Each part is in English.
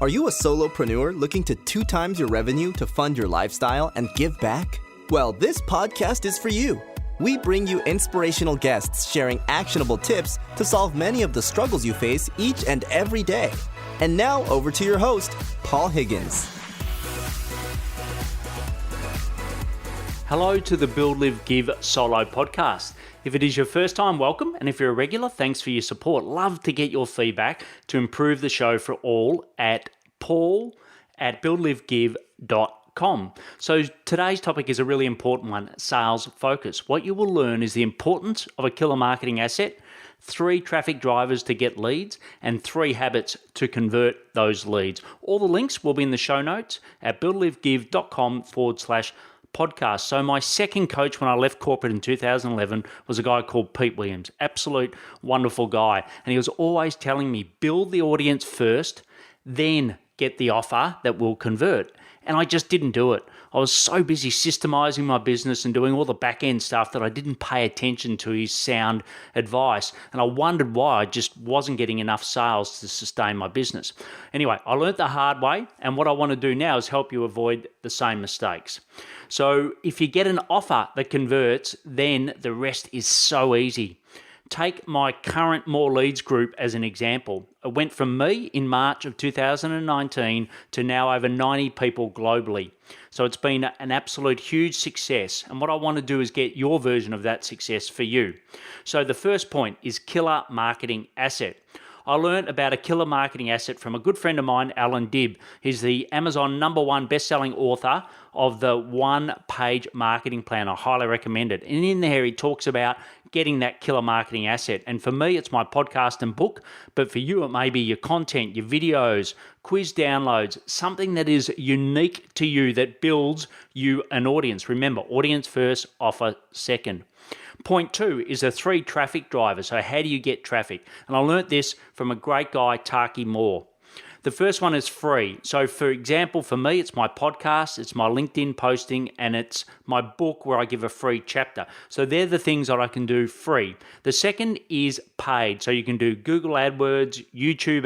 Are you a solopreneur looking to 2 times your revenue to fund your lifestyle and give back? Well, this podcast is for you. We bring you inspirational guests sharing actionable tips to solve many of the struggles you face each and every day. And now over to your host, Paul Higgins. Hello to the Build, Live, Give Solo podcast. If it is your first time, welcome. And if you're a regular, thanks for your support. Love to get your feedback to improve the show for all at paul@buildlivegive.com. So today's topic is a really important one, sales focus. What you will learn is the importance of a killer marketing asset, 3 traffic drivers to get leads, and 3 habits to convert those leads. All the links will be in the show notes at buildlivegive.com/podcast. So my second coach when I left corporate in 2011 was a guy called Pete Williams. Absolute wonderful guy. And he was always telling me, build the audience first, then get the offer that will convert. And I just didn't do it. I was so busy systemizing my business and doing all the back end stuff that I didn't pay attention to his sound advice. And I wondered why I just wasn't getting enough sales to sustain my business. Anyway, I learned the hard way. And what I want to do now is help you avoid the same mistakes. So if you get an offer that converts, then the rest is so easy. Take my current More Leads group as an example. It went from me in March of 2019 to now over 90 people globally. So it's been an absolute huge success. And what I want to do is get your version of that success for you. So the first point is killer marketing asset. I learned about a killer marketing asset from a good friend of mine, Alan Dibb. He's the Amazon #1 best-selling author of the one-page marketing plan. I highly recommend it. And in there, he talks about getting that killer marketing asset. And for me, it's my podcast and book. But for you, it may be your content, your videos, quiz downloads, something that is unique to you that builds you an audience. Remember, audience first, offer second. Point 2 is the 3 traffic drivers. So how do you get traffic? And I learnt this from a great guy, Taki Moore. The first one is free. So for example, for me, it's my podcast, it's my LinkedIn posting, and it's my book where I give a free chapter. So they're the things that I can do free. The second is paid. So you can do Google AdWords, YouTube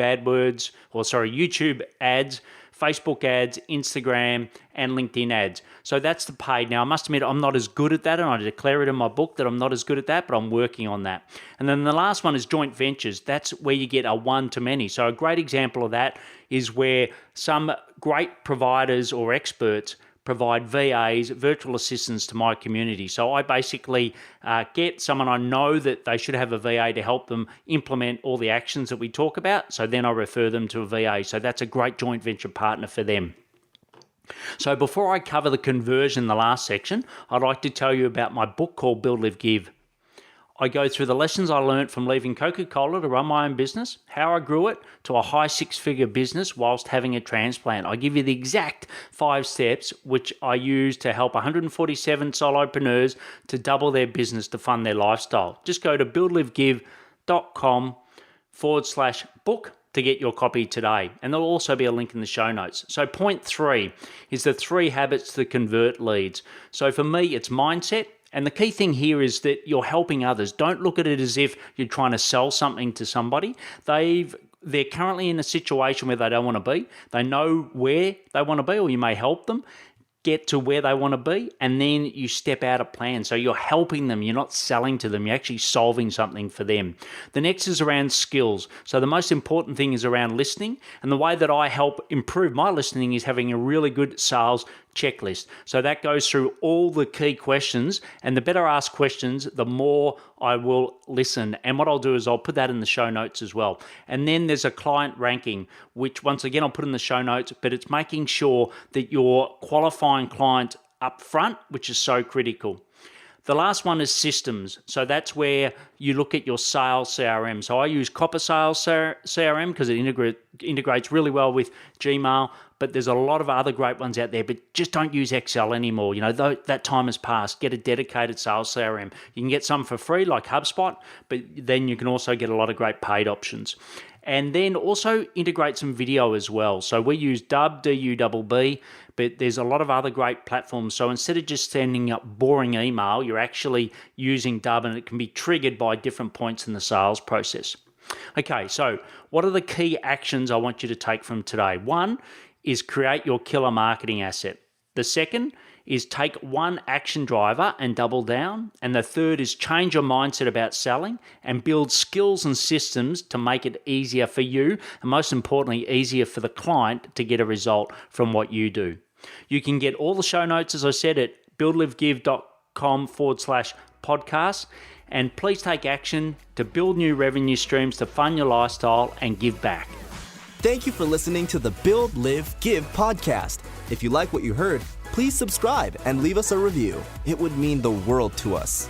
ads, Facebook ads, Instagram, and LinkedIn ads. So that's the paid. Now, I must admit, I'm not as good at that, and I declare it in my book that I'm not as good at that, but I'm working on that. And then the last one is joint ventures. That's where you get a one-to-many. So a great example of that is where some great providers or experts provide VAs, virtual assistants to my community. So I basically get someone I know that they should have a VA to help them implement all the actions that we talk about. So then I refer them to a VA. So that's a great joint venture partner for them. So before I cover the conversion in the last section, I'd like to tell you about my book called Build, Live, Give. I go through the lessons I learned from leaving Coca-Cola to run my own business, how I grew it to a high 6-figure business whilst having a transplant. I give you the exact 5 steps which I use to help 147 solopreneurs to double their business to fund their lifestyle. Just go to buildlivegive.com/book to get your copy today. And there'll also be a link in the show notes. So point 3 is the 3 habits to convert leads. So for me, it's mindset. And the key thing here is that you're helping others. Don't look at it as if you're trying to sell something to somebody. They're currently in a situation where they don't want to be. They know where they want to be, or you may help them get to where they want to be, and then you step out a plan. So you're helping them. You're not selling to them. You're actually solving something for them. The next is around skills. So the most important thing is around listening. And the way that I help improve my listening is having a really good sales checklist. So that goes through all the key questions, and the better asked questions, the more I will listen. And what I'll do is I'll put that in the show notes as well. And then there's a client ranking, which once again, I'll put in the show notes, but it's making sure that you're qualifying clients up front, which is so critical. The last one is systems. So that's where you look at your sales CRM. So I use Copper Sales CRM because it integrates really well with Gmail, but there's a lot of other great ones out there, but just don't use Excel anymore. You know, that time has passed. Get a dedicated sales CRM. You can get some for free like HubSpot, but then you can also get a lot of great paid options. And then also integrate some video as well. So we use Dubb, D-U-B-B, but there's a lot of other great platforms. So instead of just sending up boring email, you're actually using Dubb, and it can be triggered by different points in the sales process. Okay, so what are the key actions I want you to take from today? One is create your killer marketing asset. The second is take one action driver and double down. And the third is change your mindset about selling and build skills and systems to make it easier for you, and most importantly, easier for the client to get a result from what you do. You can get all the show notes, as I said, at buildlivegive.com/podcast. And please take action to build new revenue streams to fund your lifestyle and give back. Thank you for listening to the Build, Live, Give podcast. If you like what you heard, please subscribe and leave us a review. It would mean the world to us.